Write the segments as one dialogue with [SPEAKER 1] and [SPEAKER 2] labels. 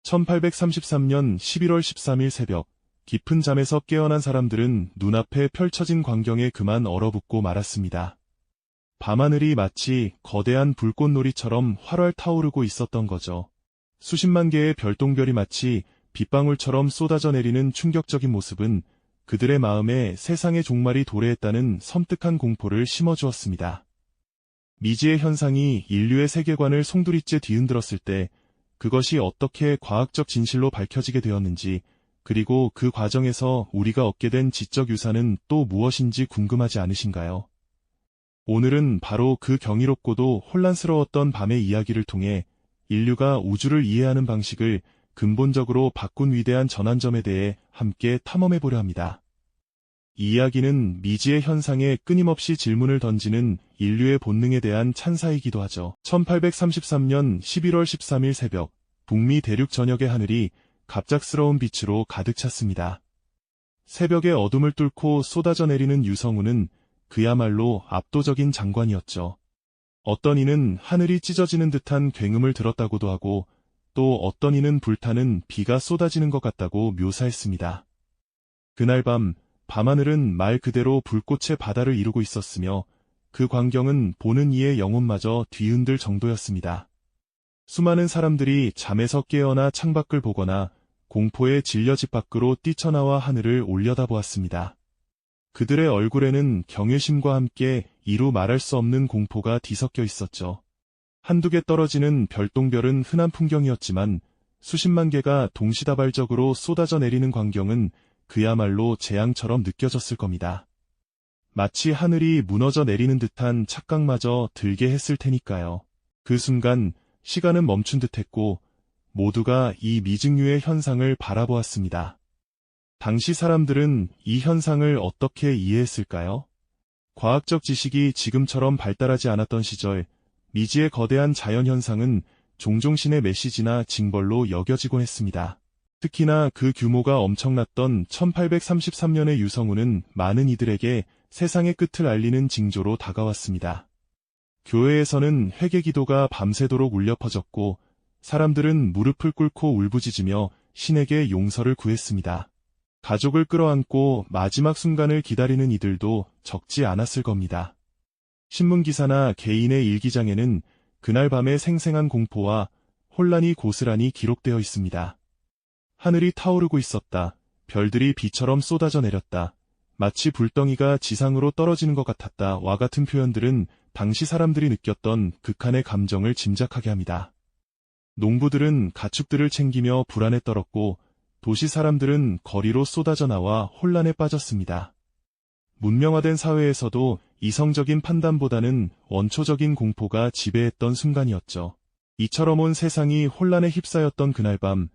[SPEAKER 1] 1833년 11월 13일 새벽, 깊은 잠에서 깨어난 사람들은 눈앞에 펼쳐진 광경에 그만 얼어붙고 말았습니다. 밤하늘이 마치 거대한 불꽃놀이처럼 활활 타오르고 있었던 거죠. 수십만 개의 별똥별이 마치 빗방울처럼 쏟아져 내리는 충격적인 모습은 그들의 마음에 세상의 종말이 도래했다는 섬뜩한 공포를 심어주었습니다. 미지의 현상이 인류의 세계관을 송두리째 뒤흔들었을 때 그것이 어떻게 과학적 진실로 밝혀지게 되었는지, 그리고 그 과정에서 우리가 얻게 된 지적 유산은 또 무엇인지 궁금하지 않으신가요? 오늘은 바로 그 경이롭고도 혼란스러웠던 밤의 이야기를 통해 인류가 우주를 이해하는 방식을 근본적으로 바꾼 위대한 전환점에 대해 함께 탐험해보려 합니다. 이 이야기는 미지의 현상에 끊임없이 질문을 던지는 인류의 본능에 대한 찬사이기도 하죠. 1833년 11월 13일 새벽, 북미 대륙 전역의 하늘이 갑작스러운 빛으로 가득 찼습니다. 새벽의 어둠을 뚫고 쏟아져 내리는 유성우는 그야말로 압도적인 장관이었죠. 어떤 이는 하늘이 찢어지는 듯한 굉음을 들었다고도 하고, 또 어떤 이는 불타는 비가 쏟아지는 것 같다고 묘사했습니다. 그날 밤하늘은 말 그대로 불꽃의 바다를 이루고 있었으며 그 광경은 보는 이의 영혼마저 뒤흔들 정도였습니다. 수많은 사람들이 잠에서 깨어나 창밖을 보거나 공포에 질려 집 밖으로 뛰쳐나와 하늘을 올려다보았습니다. 그들의 얼굴에는 경외심과 함께 이루 말할 수 없는 공포가 뒤섞여 있었죠. 한두 개 떨어지는 별똥별은 흔한 풍경이었지만 수십만 개가 동시다발적으로 쏟아져 내리는 광경은 그야말로 재앙처럼 느껴졌을 겁니다. 마치 하늘이 무너져 내리는 듯한 착각마저 들게 했을 테니까요. 그 순간 시간은 멈춘 듯했고 모두가 이 미증유의 현상을 바라보았습니다. 당시 사람들은 이 현상을 어떻게 이해했을까요? 과학적 지식이 지금처럼 발달하지 않았던 시절, 미지의 거대한 자연현상은 종종 신의 메시지나 징벌로 여겨지곤 했습니다. 특히나 그 규모가 엄청났던 1833년의 유성우는 많은 이들에게 세상의 끝을 알리는 징조로 다가왔습니다. 교회에서는 회개 기도가 밤새도록 울려 퍼졌고 사람들은 무릎을 꿇고 울부짖으며 신에게 용서를 구했습니다. 가족을 끌어안고 마지막 순간을 기다리는 이들도 적지 않았을 겁니다. 신문기사나 개인의 일기장에는 그날 밤의 생생한 공포와 혼란이 고스란히 기록되어 있습니다. 하늘이 타오르고 있었다. 별들이 비처럼 쏟아져 내렸다. 마치 불덩이가 지상으로 떨어지는 것 같았다와 같은 표현들은 당시 사람들이 느꼈던 극한의 감정을 짐작하게 합니다. 농부들은 가축들을 챙기며 불안에 떨었고 도시 사람들은 거리로 쏟아져 나와 혼란에 빠졌습니다. 문명화된 사회에서도 이성적인 판단보다는 원초적인 공포가 지배했던 순간이었죠. 이처럼 온 세상이 혼란에 휩싸였던 그날 밤,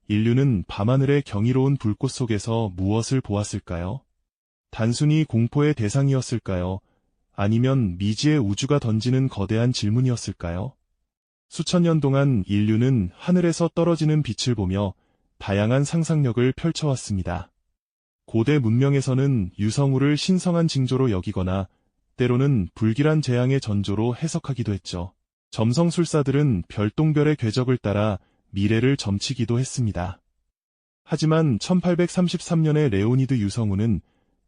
[SPEAKER 1] 인류는 밤하늘의 경이로운 불꽃 속에서 무엇을 보았을까요? 단순히 공포의 대상이었을까요? 아니면 미지의 우주가 던지는 거대한 질문이었을까요? 수천 년 동안 인류는 하늘에서 떨어지는 빛을 보며 다양한 상상력을 펼쳐왔습니다. 고대 문명에서는 유성우를 신성한 징조로 여기거나 때로는 불길한 재앙의 전조로 해석하기도 했죠. 점성술사들은 별똥별의 궤적을 따라 미래를 점치기도 했습니다. 하지만 1833년의 레오니드 유성우는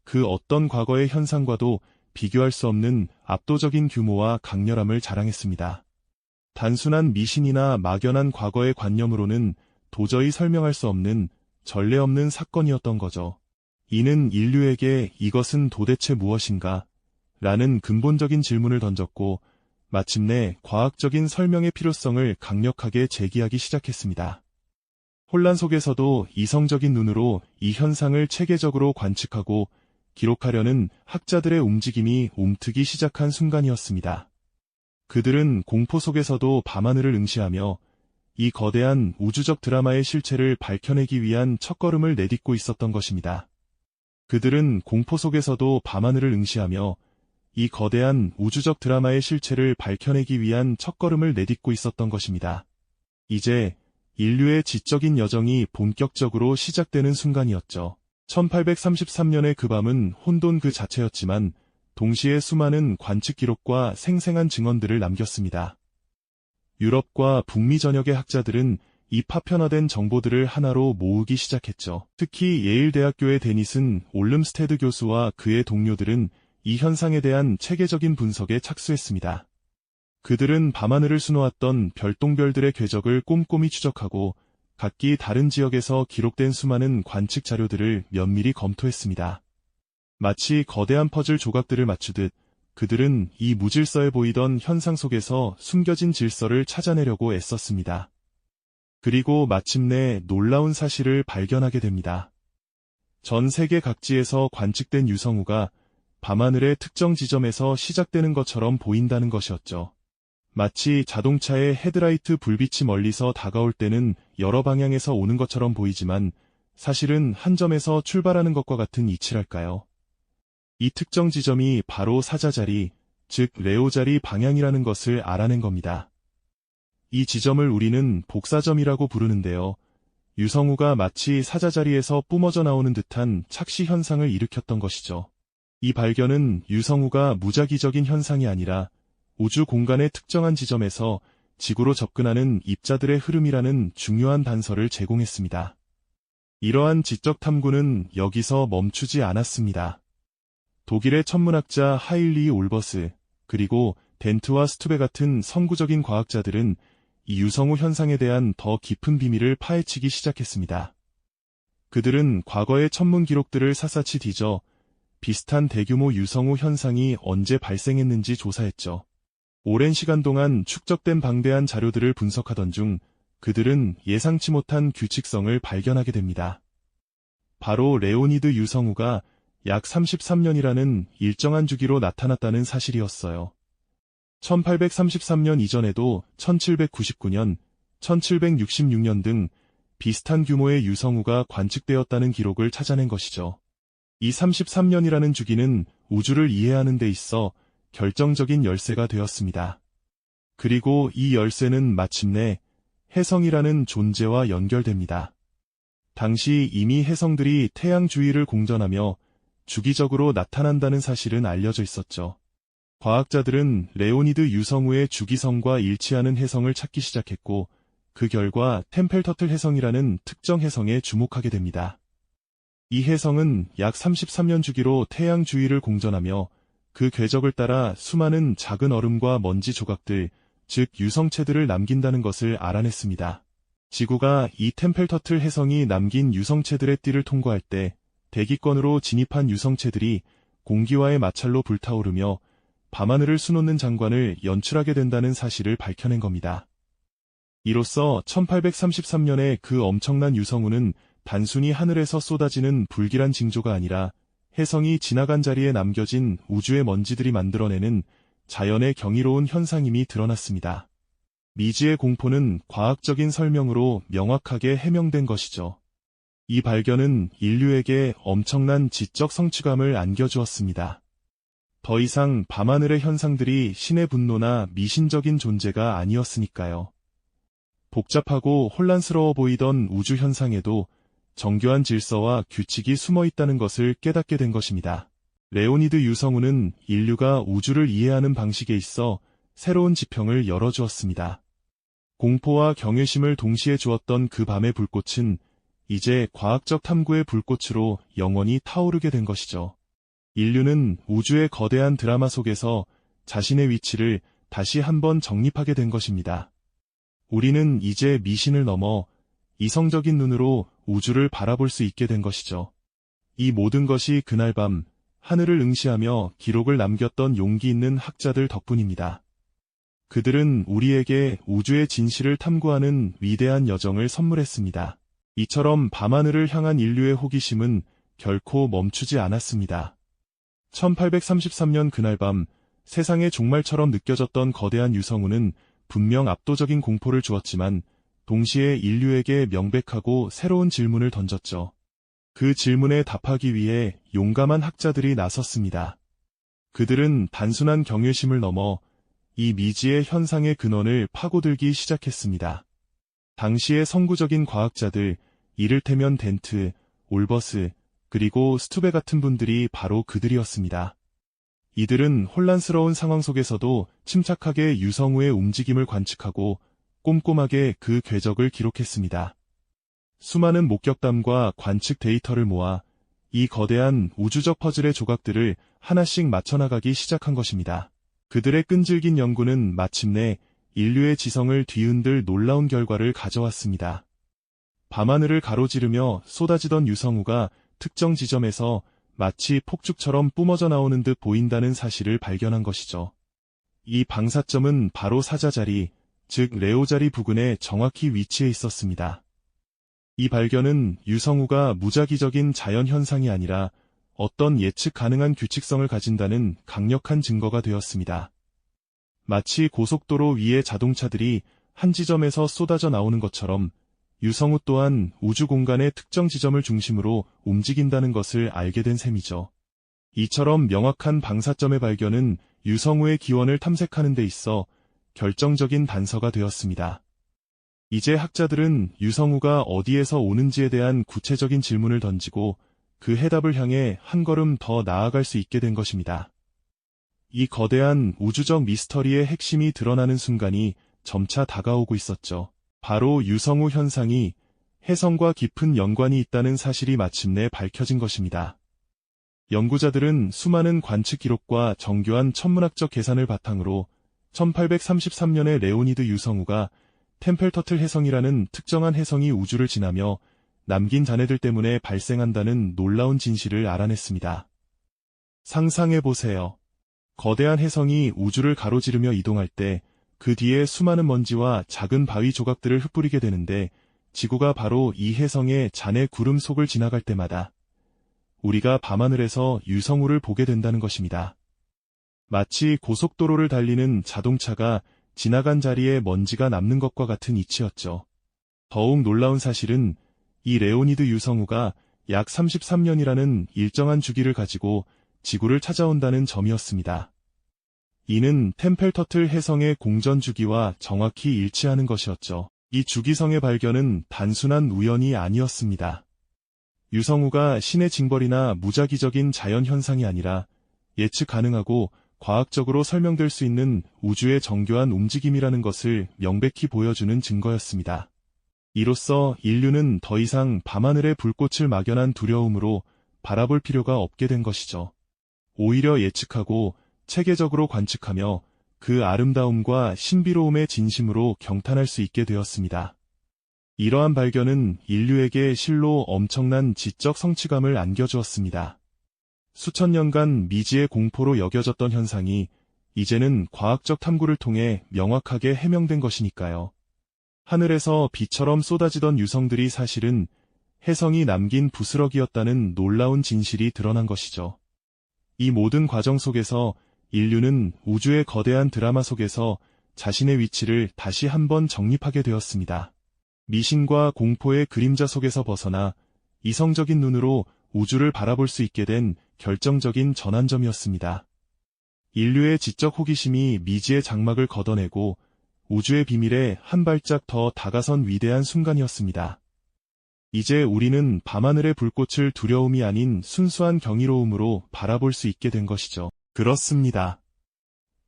[SPEAKER 1] 그 어떤 과거의 현상과도 비교할 수 없는 압도적인 규모와 강렬함을 자랑했습니다. 단순한 미신이나 막연한 과거의 관념으로는 도저히 설명할 수 없는 전례 없는 사건이었던 거죠. 이는 인류에게 이것은 도대체 무엇인가? 라는 근본적인 질문을 던졌고 마침내 과학적인 설명의 필요성을 강력하게 제기하기 시작했습니다. 혼란 속에서도 이성적인 눈으로 이 현상을 체계적으로 관측하고 기록하려는 학자들의 움직임이 움트기 시작한 순간이었습니다. 그들은 공포 속에서도 밤하늘을 응시하며 이 거대한 우주적 드라마의 실체를 밝혀내기 위한 첫걸음을 내딛고 있었던 것입니다. 그들은 공포 속에서도 밤하늘을 응시하며 이 거대한 우주적 드라마의 실체를 밝혀내기 위한 첫걸음을 내딛고 있었던 것입니다. 이제 인류의 지적인 여정이 본격적으로 시작되는 순간이었죠. 1833년의 그 밤은 혼돈 그 자체였지만 동시에 수많은 관측 기록과 생생한 증언들을 남겼습니다. 유럽과 북미 전역의 학자들은 이 파편화된 정보들을 하나로 모으기 시작했죠. 특히 예일대학교의 데니슨 올름스테드 교수와 그의 동료들은 이 현상에 대한 체계적인 분석에 착수했습니다. 그들은 밤하늘을 수놓았던 별똥별들의 궤적을 꼼꼼히 추적하고 각기 다른 지역에서 기록된 수많은 관측 자료들을 면밀히 검토했습니다. 마치 거대한 퍼즐 조각들을 맞추듯 그들은 이 무질서해 보이던 현상 속에서 숨겨진 질서를 찾아내려고 애썼습니다. 그리고 마침내 놀라운 사실을 발견하게 됩니다. 전 세계 각지에서 관측된 유성우가 밤하늘의 특정 지점에서 시작되는 것처럼 보인다는 것이었죠. 마치 자동차의 헤드라이트 불빛이 멀리서 다가올 때는 여러 방향에서 오는 것처럼 보이지만 사실은 한 점에서 출발하는 것과 같은 이치랄까요? 이 특정 지점이 바로 사자자리, 즉 레오자리 방향이라는 것을 알아낸 겁니다. 이 지점을 우리는 복사점이라고 부르는데요. 유성우가 마치 사자자리에서 뿜어져 나오는 듯한 착시 현상을 일으켰던 것이죠. 이 발견은 유성우가 무작위적인 현상이 아니라 우주 공간의 특정한 지점에서 지구로 접근하는 입자들의 흐름이라는 중요한 단서를 제공했습니다. 이러한 지적 탐구는 여기서 멈추지 않았습니다. 독일의 천문학자 하일리 올버스, 그리고 덴트와 스투베 같은 선구적인 과학자들은 이 유성우 현상에 대한 더 깊은 비밀을 파헤치기 시작했습니다. 그들은 과거의 천문 기록들을 샅샅이 뒤져 비슷한 대규모 유성우 현상이 언제 발생했는지 조사했죠. 오랜 시간 동안 축적된 방대한 자료들을 분석하던 중 그들은 예상치 못한 규칙성을 발견하게 됩니다. 바로 레오니드 유성우가 약 33년이라는 일정한 주기로 나타났다는 사실이었어요. 1833년 이전에도 1799년, 1766년 등 비슷한 규모의 유성우가 관측되었다는 기록을 찾아낸 것이죠. 이 33년이라는 주기는 우주를 이해하는 데 있어 결정적인 열쇠가 되었습니다. 그리고 이 열쇠는 마침내 혜성이라는 존재와 연결됩니다. 당시 이미 혜성들이 태양 주위를 공전하며 주기적으로 나타난다는 사실은 알려져 있었죠. 과학자들은 레오니드 유성우의 주기성과 일치하는 혜성을 찾기 시작했고 그 결과 템펠터틀 혜성이라는 특정 혜성에 주목하게 됩니다. 이 혜성은 약 33년 주기로 태양 주위를 공전하며 그 궤적을 따라 수많은 작은 얼음과 먼지 조각들, 즉 유성체들을 남긴다는 것을 알아냈습니다. 지구가 이 템펠터틀 혜성이 남긴 유성체들의 띠를 통과할 때 대기권으로 진입한 유성체들이 공기와의 마찰로 불타오르며 밤하늘을 수놓는 장관을 연출하게 된다는 사실을 밝혀낸 겁니다. 이로써 1833년에 그 엄청난 유성우는 단순히 하늘에서 쏟아지는 불길한 징조가 아니라 혜성이 지나간 자리에 남겨진 우주의 먼지들이 만들어내는 자연의 경이로운 현상임이 드러났습니다. 미지의 공포는 과학적인 설명으로 명확하게 해명된 것이죠. 이 발견은 인류에게 엄청난 지적 성취감을 안겨주었습니다. 더 이상 밤하늘의 현상들이 신의 분노나 미신적인 존재가 아니었으니까요. 복잡하고 혼란스러워 보이던 우주 현상에도 정교한 질서와 규칙이 숨어 있다는 것을 깨닫게 된 것입니다. 레오니드 유성우는 인류가 우주를 이해하는 방식에 있어 새로운 지평을 열어주었습니다. 공포와 경외심을 동시에 주었던 그 밤의 불꽃은 이제 과학적 탐구의 불꽃으로 영원히 타오르게 된 것이죠. 인류는 우주의 거대한 드라마 속에서 자신의 위치를 다시 한번 정립하게 된 것입니다. 우리는 이제 미신을 넘어 이성적인 눈으로 우주를 바라볼 수 있게 된 것이죠. 이 모든 것이 그날 밤 하늘을 응시하며 기록을 남겼던 용기 있는 학자들 덕분입니다. 그들은 우리에게 우주의 진실을 탐구하는 위대한 여정을 선물했습니다. 이처럼 밤하늘을 향한 인류의 호기심은 결코 멈추지 않았습니다. 1833년 그날 밤 세상의 종말처럼 느껴졌던 거대한 유성우는 분명 압도적인 공포를 주었지만 동시에 인류에게 명백하고 새로운 질문을 던졌죠. 그 질문에 답하기 위해 용감한 학자들이 나섰습니다. 그들은 단순한 경외심을 넘어 이 미지의 현상의 근원을 파고들기 시작했습니다. 당시의 선구적인 과학자들, 이를테면 덴트, 올버스, 그리고 스투베 같은 분들이 바로 그들이었습니다. 이들은 혼란스러운 상황 속에서도 침착하게 유성우의 움직임을 관측하고 꼼꼼하게 그 궤적을 기록했습니다. 수많은 목격담과 관측 데이터를 모아 이 거대한 우주적 퍼즐의 조각들을 하나씩 맞춰나가기 시작한 것입니다. 그들의 끈질긴 연구는 마침내 인류의 지성을 뒤흔들 놀라운 결과를 가져왔습니다. 밤하늘을 가로지르며 쏟아지던 유성우가 특정 지점에서 마치 폭죽처럼 뿜어져 나오는 듯 보인다는 사실을 발견한 것이죠. 이 방사점은 바로 사자자리, 즉 레오자리 부근에 정확히 위치해 있었습니다. 이 발견은 유성우가 무작위적인 자연현상이 아니라 어떤 예측 가능한 규칙성을 가진다는 강력한 증거가 되었습니다. 마치 고속도로 위의 자동차들이 한 지점에서 쏟아져 나오는 것처럼 유성우 또한 우주 공간의 특정 지점을 중심으로 움직인다는 것을 알게 된 셈이죠. 이처럼 명확한 방사점의 발견은 유성우의 기원을 탐색하는 데 있어 결정적인 단서가 되었습니다. 이제 학자들은 유성우가 어디에서 오는지에 대한 구체적인 질문을 던지고 그 해답을 향해 한 걸음 더 나아갈 수 있게 된 것입니다. 이 거대한 우주적 미스터리의 핵심이 드러나는 순간이 점차 다가오고 있었죠. 바로 유성우 현상이 혜성과 깊은 연관이 있다는 사실이 마침내 밝혀진 것입니다. 연구자들은 수많은 관측 기록과 정교한 천문학적 계산을 바탕으로 1833년에 레오니드 유성우가 템펠터틀 혜성이라는 특정한 혜성이 우주를 지나며 남긴 잔해들 때문에 발생한다는 놀라운 진실을 알아냈습니다. 상상해보세요. 거대한 혜성이 우주를 가로지르며 이동할 때 그 뒤에 수많은 먼지와 작은 바위 조각들을 흩뿌리게 되는데 지구가 바로 이 혜성의 잔해 구름 속을 지나갈 때마다 우리가 밤하늘에서 유성우를 보게 된다는 것입니다. 마치 고속도로를 달리는 자동차가 지나간 자리에 먼지가 남는 것과 같은 이치였죠. 더욱 놀라운 사실은 이 레오니드 유성우가 약 33년이라는 일정한 주기를 가지고 지구를 찾아온다는 점이었습니다. 이는 템펠터틀 혜성의 공전 주기와 정확히 일치하는 것이었죠. 이 주기성의 발견은 단순한 우연이 아니었습니다. 유성우가 신의 징벌이나 무작위적인 자연현상이 아니라 예측 가능하고 과학적으로 설명될 수 있는 우주의 정교한 움직임이라는 것을 명백히 보여주는 증거였습니다. 이로써 인류는 더 이상 밤하늘의 불꽃을 막연한 두려움으로 바라볼 필요가 없게 된 것이죠. 오히려 예측하고 체계적으로 관측하며 그 아름다움과 신비로움의 진심으로 경탄할 수 있게 되었습니다. 이러한 발견은 인류에게 실로 엄청난 지적 성취감을 안겨주었습니다. 수천 년간 미지의 공포로 여겨졌던 현상이 이제는 과학적 탐구를 통해 명확하게 해명된 것이니까요. 하늘에서 비처럼 쏟아지던 유성들이 사실은 혜성이 남긴 부스러기였다는 놀라운 진실이 드러난 것이죠. 이 모든 과정 속에서 인류는 우주의 거대한 드라마 속에서 자신의 위치를 다시 한번 정립하게 되었습니다. 미신과 공포의 그림자 속에서 벗어나 이성적인 눈으로 우주를 바라볼 수 있게 된 결정적인 전환점이었습니다. 인류의 지적 호기심이 미지의 장막을 걷어내고 우주의 비밀에 한 발짝 더 다가선 위대한 순간이었습니다. 이제 우리는 밤하늘의 불꽃을 두려움이 아닌 순수한 경이로움으로 바라볼 수 있게 된 것이죠. 그렇습니다.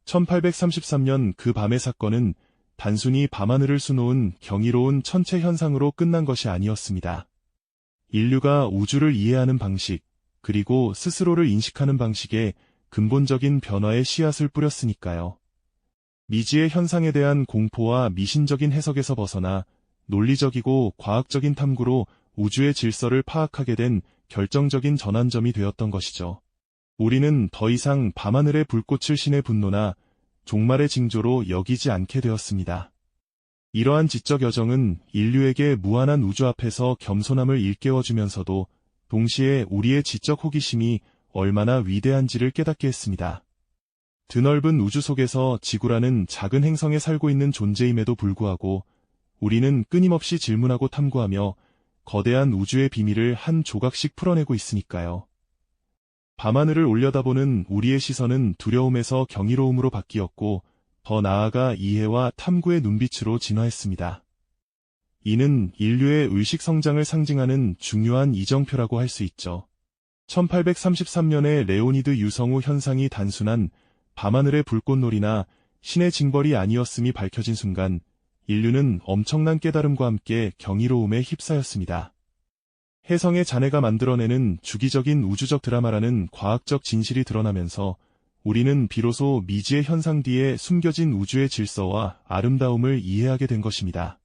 [SPEAKER 1] 1833년 그 밤의 사건은 단순히 밤하늘을 수놓은 경이로운 천체 현상으로 끝난 것이 아니었습니다. 인류가 우주를 이해하는 방식, 그리고 스스로를 인식하는 방식에 근본적인 변화의 씨앗을 뿌렸으니까요. 미지의 현상에 대한 공포와 미신적인 해석에서 벗어나 논리적이고 과학적인 탐구로 우주의 질서를 파악하게 된 결정적인 전환점이 되었던 것이죠. 우리는 더 이상 밤하늘의 불꽃을 신의 분노나 종말의 징조로 여기지 않게 되었습니다. 이러한 지적 여정은 인류에게 무한한 우주 앞에서 겸손함을 일깨워주면서도 동시에 우리의 지적 호기심이 얼마나 위대한지를 깨닫게 했습니다. 드넓은 우주 속에서 지구라는 작은 행성에 살고 있는 존재임에도 불구하고 우리는 끊임없이 질문하고 탐구하며 거대한 우주의 비밀을 한 조각씩 풀어내고 있으니까요. 밤하늘을 올려다보는 우리의 시선은 두려움에서 경이로움으로 바뀌었고 더 나아가 이해와 탐구의 눈빛으로 진화했습니다. 이는 인류의 의식 성장을 상징하는 중요한 이정표라고 할 수 있죠. 1833년에 레오니드 유성우 현상이 단순한 밤하늘의 불꽃놀이나 신의 징벌이 아니었음이 밝혀진 순간 인류는 엄청난 깨달음과 함께 경이로움에 휩싸였습니다. 혜성의 자네가 만들어내는 주기적인 우주적 드라마라는 과학적 진실이 드러나면서 우리는 비로소 미지의 현상 뒤에 숨겨진 우주의 질서와 아름다움을 이해하게 된 것입니다.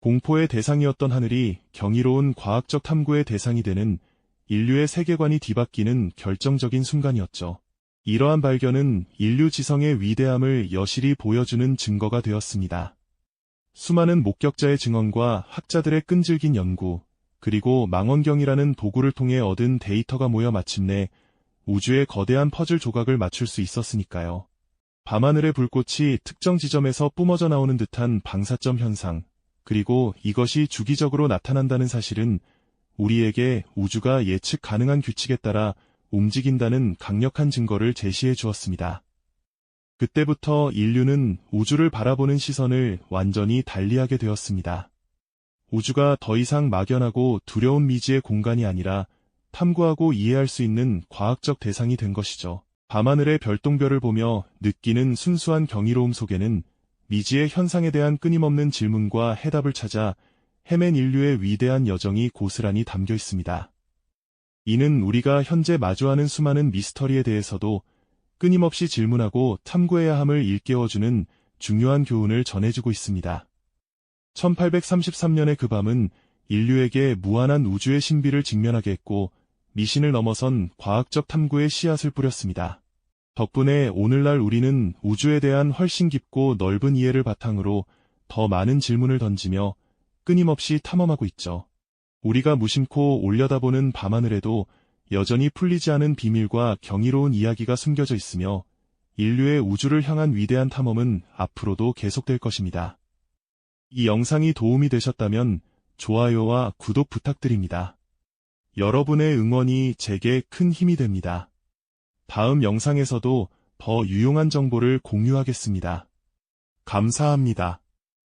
[SPEAKER 1] 공포의 대상이었던 하늘이 경이로운 과학적 탐구의 대상이 되는 인류의 세계관이 뒤바뀌는 결정적인 순간이었죠. 이러한 발견은 인류 지성의 위대함을 여실히 보여주는 증거가 되었습니다. 수많은 목격자의 증언과 학자들의 끈질긴 연구, 그리고 망원경이라는 도구를 통해 얻은 데이터가 모여 마침내 우주의 거대한 퍼즐 조각을 맞출 수 있었으니까요. 밤하늘의 불꽃이 특정 지점에서 뿜어져 나오는 듯한 방사점 현상, 그리고 이것이 주기적으로 나타난다는 사실은 우리에게 우주가 예측 가능한 규칙에 따라 움직인다는 강력한 증거를 제시해 주었습니다. 그때부터 인류는 우주를 바라보는 시선을 완전히 달리하게 되었습니다. 우주가 더 이상 막연하고 두려운 미지의 공간이 아니라 탐구하고 이해할 수 있는 과학적 대상이 된 것이죠. 밤하늘의 별똥별을 보며 느끼는 순수한 경이로움 속에는 미지의 현상에 대한 끊임없는 질문과 해답을 찾아 헤맨 인류의 위대한 여정이 고스란히 담겨 있습니다. 이는 우리가 현재 마주하는 수많은 미스터리에 대해서도 끊임없이 질문하고 탐구해야 함을 일깨워주는 중요한 교훈을 전해주고 있습니다. 1833년의 그 밤은 인류에게 무한한 우주의 신비를 직면하게 했고 미신을 넘어선 과학적 탐구의 씨앗을 뿌렸습니다. 덕분에 오늘날 우리는 우주에 대한 훨씬 깊고 넓은 이해를 바탕으로 더 많은 질문을 던지며 끊임없이 탐험하고 있죠. 우리가 무심코 올려다보는 밤하늘에도 여전히 풀리지 않은 비밀과 경이로운 이야기가 숨겨져 있으며 인류의 우주를 향한 위대한 탐험은 앞으로도 계속될 것입니다. 이 영상이 도움이 되셨다면 좋아요와 구독 부탁드립니다. 여러분의 응원이 제게 큰 힘이 됩니다. 다음 영상에서도 더 유용한 정보를 공유하겠습니다. 감사합니다.